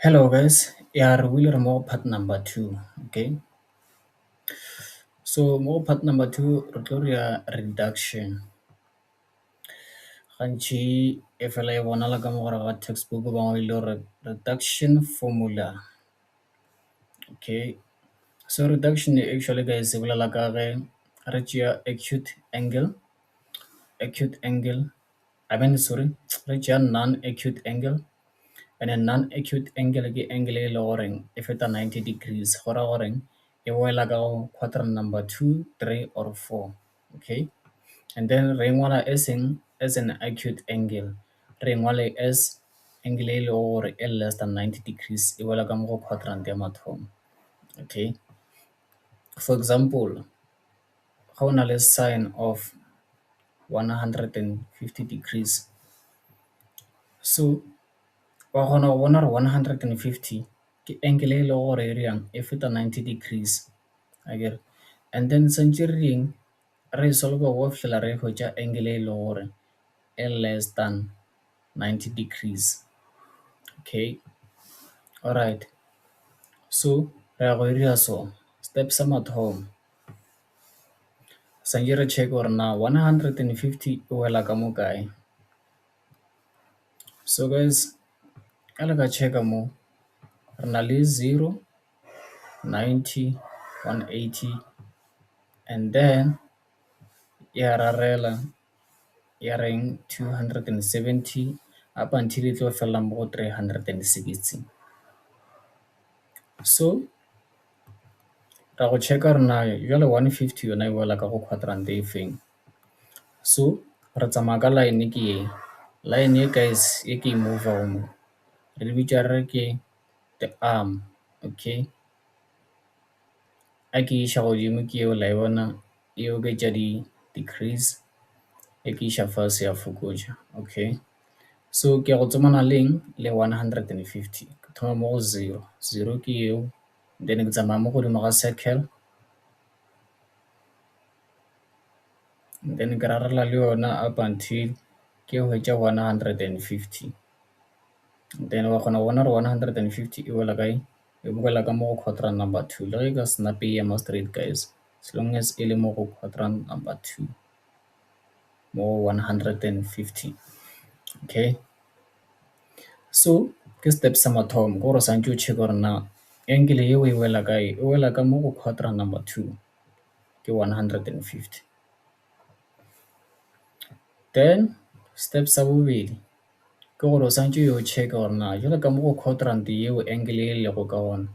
Hello guys, yeah, we are more part number two. Okay, so more part number two, Rotoria reduction. Gantši e fela e bonala ka mogare ga textbook ba ngwaile reduction formula. Okay, so reduction actually guys e bolela ka ge re tšea acute angle, I mean sorry, re tšea non-acute angle, and a non-acute angle ke angle e le goreng e feta 90 degrees go ra goreng e wela ka go quadrant number 2, 3 or 4. Okay, and then re ngwala as an acute angle, re ngwale as angle e le gore e less than 90 degrees e wela ka mo go quadrant ya mathomo. Okay, for example, ga o na le sine of 150 degrees, so wa kgona go bona re 150 ke angle e le gore e riang e feta 90 degrees akere, and then santse re reng re solve go fihlela re hwetša angle e le gore e less than 90 degrees. Okay, alright, so re ya go dira so step sa mathomo santse re check gore na 150 e wela ka mo kae. So guys, ka le ka checka mo re na le 0, 90, 180, and then ya rarela ya reng 270 up until e tlo fela mo go 360. So ra go checka re na jale 150 yona e wela ka go quadrant e feng. So re tsamaya ka line ke e, line e guys e ke e move mo re le bitša re ke the arm. Okay, a ke iša godimo ke eo la e bona e oketša di-degrees, e ke iša fase ya fokotša. Okay, so ke ya go tsomana leng le 150 ke thoma mo go 0, 0 ke eo, then ke tsamaya mo godimo ga circle, then ke rarela le yona up until ke hwetša 150, then wa kgona go bona re 150 e wela kae, e bokela ka mo go quadrant number 2 le ge ka snape e ema straight guys, as long as e le mo go quadrant number 2 mo 150. Okay, so ke step sa mathomo gore santse o check gore na angle eo e wela kae, e wela ka mo go quadrant number 2 ke 150. Then step sa bobedi ke gore o santse yo check gore na jalo ka mo go quadrant eo angle e lego ka ona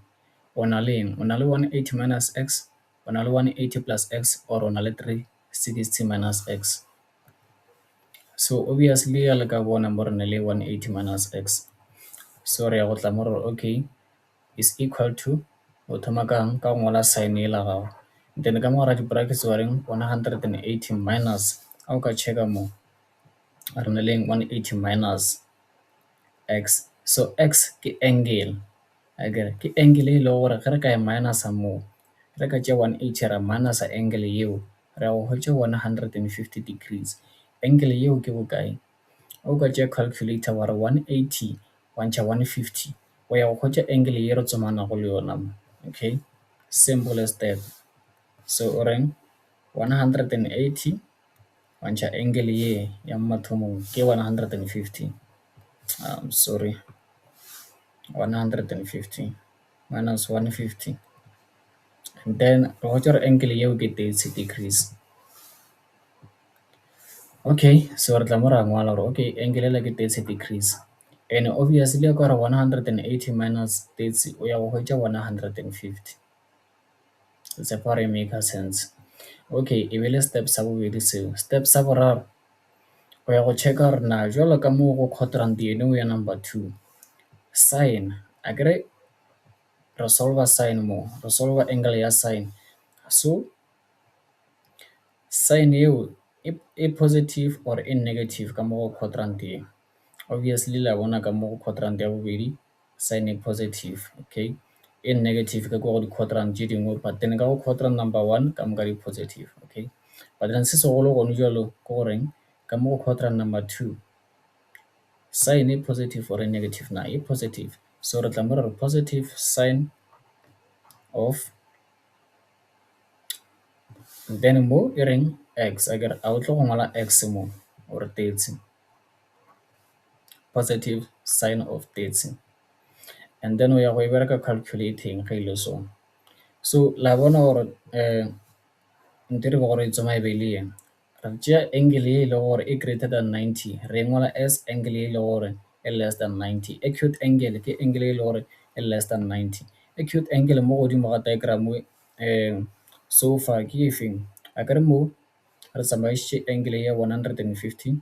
o na le eng, o na le 180 minus x, o na le 180 plus x, or o na le 360 minus x. So obviously ya le ka bona mo re na le 180 minus x, so re ya go tla mo re okay is equal to o thoma kang ka go ngola sign e la gago, then ka mo gara di-brackets wa reng 180 minus a o ka checka mo re na leng 180 minus x, so x ke angle akere, ke angle e le gore ge re ka e minusa mo re ka tšea 180 ra minusa angle eo re ya go hwetša 150 degrees. Angle eo ke bokae, o ka tšea calculator wa re 180 wa ntšha 150 o ya go hwetša angle ye re tsomanago le yona mo. Okay, simple as that. So o reng 180 wa ntšha angle ye ya mathomong ke 150, sorry, 150 minus 150, and then re hwetša re angle yeo ke 30 degrees. Okay, so re tla mo ra ngwala gore okay angle ela ke 30 degrees, and obviously ya ka re 180 minus 30 o ya go hwetša 150. It's a part make sense. Okay, e be le step sa bobedi seo. Step sa boraro o ya go checka gore na jalo ka mo go quadrant ene o ya number 2 sine akere re solver sine mo, re solver angle ya sine, so sine eo e positive or e negative ka mo go quadrant e, obviously la bona ka mo go quadrant ya bobedi sine e positive. Okay, e negative ka go di-quadrant tše dingwe, but then ka go quadrant number 1 ka moka di-positive. Okay, but then se segolo gone jalo ke goreng ka mo go quadrant number 2 sine e positive or e negative, na e positive, So re tla mo re re positive sign of, then mo e reng x akere a o tlo go ngola x mo or 30, positive sign of 30, and then o ya go e bereka calculating ge ile so la bona gore nte re bo gore e tsoma e be le eng re tšea angle e le gore e greater than 90 re ngola as angle e le gore e less than 90. Acute angle ke angle e le gore e less than 90. Acute angle mo godimo ga diagram so far ke e feng a kere mo re tsamaisitše angle ya 150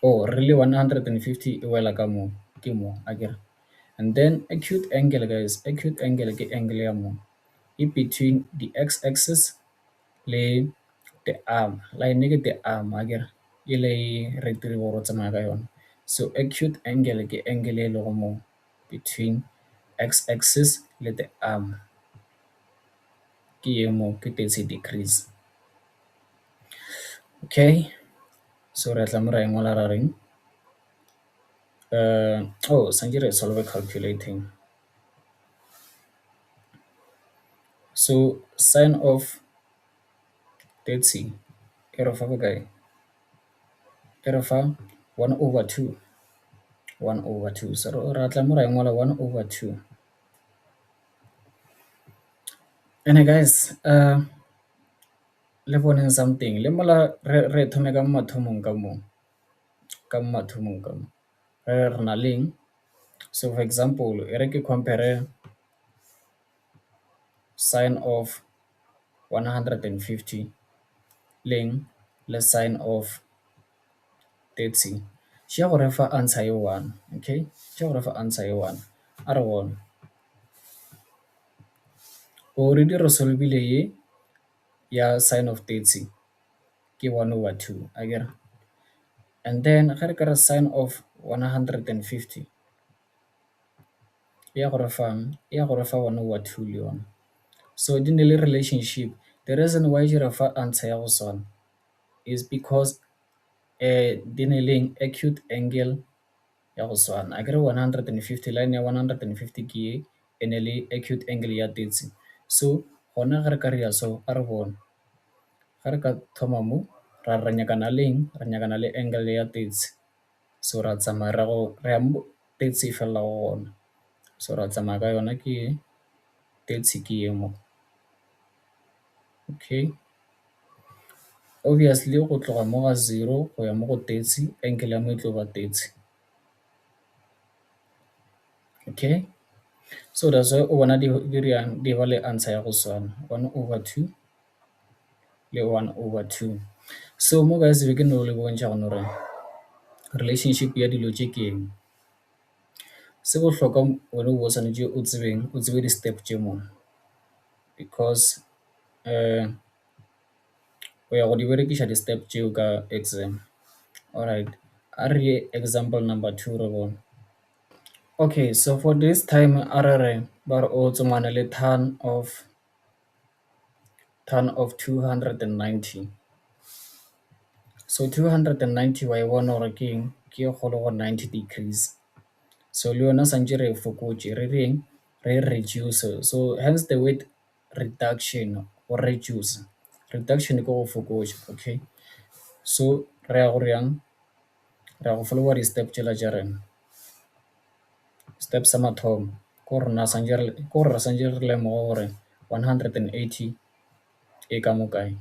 really 150 e wela ka mo ke mo akere, and then acute angle guys, acute angle ke angle ya mo e between the x-axis le the arm line ke the arm akere e le re dire go tsamaya ka yona. So acute angle ke angle e lego mo between x-axis le the arm ke ye mo ke 30 degrees. Okay, so re tla mo ra ngola ra reng santse re solve calculating. So sign of 30 e re fa bokae, e re fa 1/2, 1/2, so ra tla mo ra ngola 1/2. And guys le boneng something le mola re thome ka mathomong ka mo re na leng, so for example e re ke compare sign of 150 leng le sign of 30 šia go refa answer e 1. Okay, šia go refa answer e 1 a re bone already re solvile ye ya sign of 30 ke 1/2 akere, and then ge re kry sign of 150 e ya go refang, e ya go refa 1/2 le yone. So di ne le relationship, the reason why di refa answer ya go swana is because di ne leng acute angle ya go swana akere 150 line ya 150 ke ye e ne le acute angle ya 30. So gona ge re ka ria so a re bone ga re ka thoma mo ra nyakana leng, ra nyakana le angle ya 30, so ra tsamaya re ya mo 30 e felela go gona, so ra tsamaya ka yona ke 30 ke ye mo. Okay, obviously go tloga mo ga 0 go ya mo go 30 angle ya mo e tlo ba 30. Okay, so that's why o bona di ba le answer ya go swana 1/2 le 1/2. So mo guys be ke no le bontšha gone gore relationship ya dilo tše ke eng, se bohlokwa wena o swanetše o tsebe di-step tše mo, because o ya go di berekiša di-step tšeo ka exam. Alright, a re ye example number 2 re bone. Okay, so for this time a re re ba re o tsomane le ton of 290. So 290 wa e bona gore ke eng, ke kgolo go 90 degrees. So le yona santse re e fokotše re reng re reduce, so hence the word reduction or reduce. Reduction ke go fokotša. Okay, so re ya go yang, re ya go followa di-step tšela tša rena. Step sa mathomo ko re santse re lemoga gore 180 e ka mokae,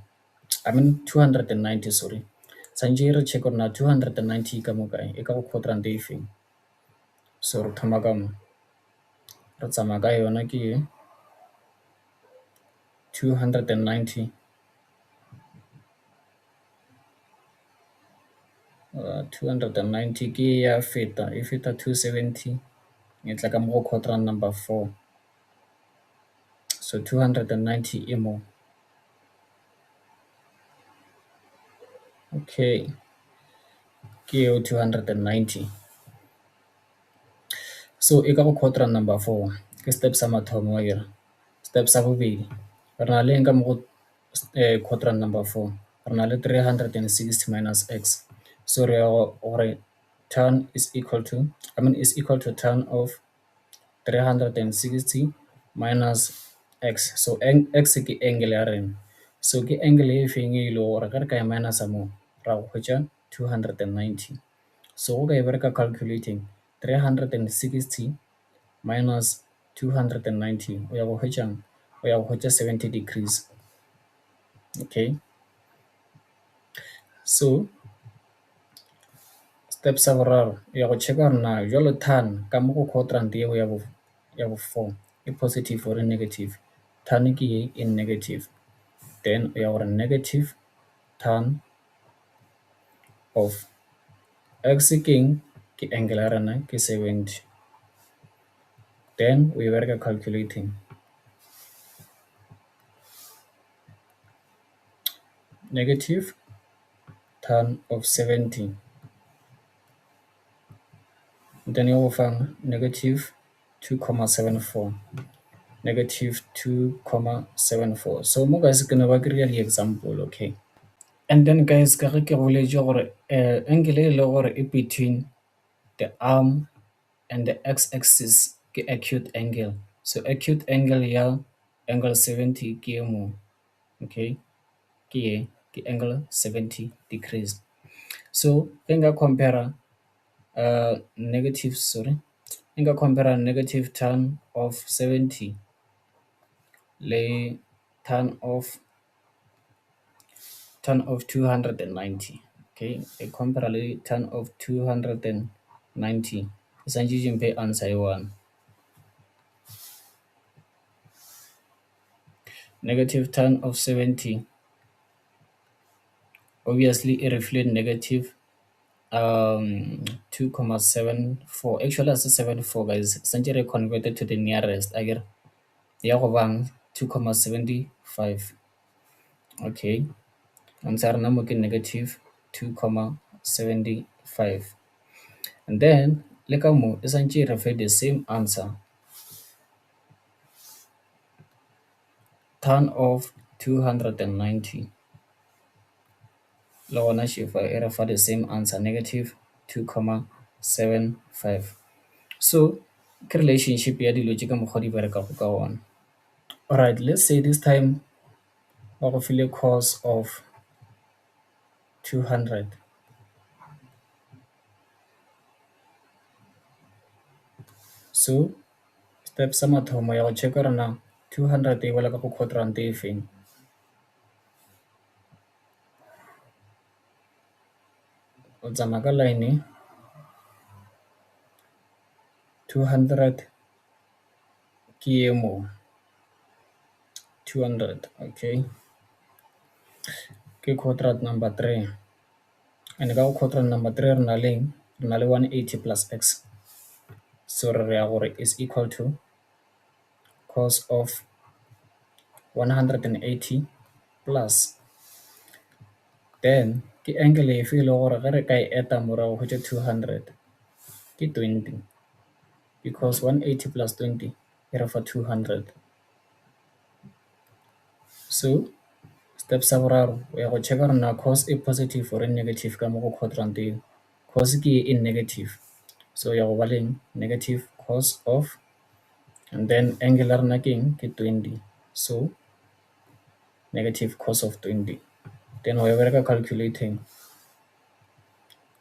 I mean 290 sorry, santse re check gore na 290 e ka mokae, e ka go quadrant e feng. So re thoma ka mo, re tsamaya ka yona ke 290 290 ke ya feta, e feta 270 e tla ka mo go quadrant number 4, so 290 e mo. Okay, ke eo 290, so e ka go quadrant number 4 ke step sa mathomo wa ira. Step sa bobedi re na le eng ka mo go quadrant number 4, re na le 360 minus x, so re ya gore tan is equal to, is equal to tan of 360 minus x. So x ke angle ya rena, so ke angle e feng e ile gore ga re ka e minus mo ra go hwetša 290. So go ka e bereka calculating 360 minus 290 o ya go hwetšang, o ya go hwetša 70 degrees. Okay, so step sa boraro o ya go checka gore na jwalo tan ka mo go quadrant eo ya bo 4 e positive or e negative. Tan ke ye e negative, then o ya gore negative tan of x keng ke angle ya rena ke 70, then we bereka calculating negative tan of 70, then you will find negative 2,74, negative 2,74. So mo guys ke ne ba kry-a di-example. Okay, and then guys ka ge ke boletše gore angle e le gore e between the arm and the x-axis ke acute angle. So acute angle ya angle 70 ke e mo, okay, ke angle 70 degrees. So ge nka compare nka compare negative tan of 70 le tan of 290. Okay, e compare le tan of 290 e santse di mphe answer e one. Negative tan of 70 obviously it reflect negative 2,74. Actually as 74 guys santse re converted to the nearest agere ya go bang 2,75. Okay, answer rena mo ke negative 2,75, and then le ka mo e santse e refe the same answer. Tan of 290 le gona shefa e refa the same answer, negative 2,75. So ke relationship ya dilo tše ka mokgwa di berekago ka ona. Alright, let's say this time ba go file cos of 200. So step sa mathomo ya go check gore na 200 e boela ka go quadrant e feng. O tsamaya ka line 200 ke e mo 200. Okay, ke quadrant number 3, and ka go quadrant number 3 re na le 180 plus x. So re ya gore is equal to cos of 180 plus, then ke angle efe e le gore ge re ka e eta morago go 200 ke 20, because 180 plus 20 e re fa 200. So step sa boraro o ya go checka gore na cos e positive or e negative ka mo go quadrant eo. Cos ke e negative, so ya go ba leng negative cos of, and then angle ya rena keng ke 20, so negative cos of 20. Then we bereka calculating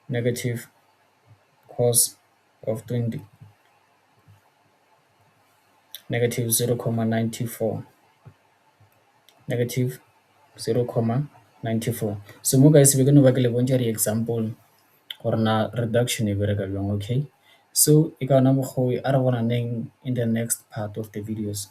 negative cos of 20, negative 0,94, negative 0,94. So mo guys be gonna ba ke le bontša di-example gore na reduction e bereka bjang. Okay, so e ka ona mokgwa a re bonaneng in the next part of the videos.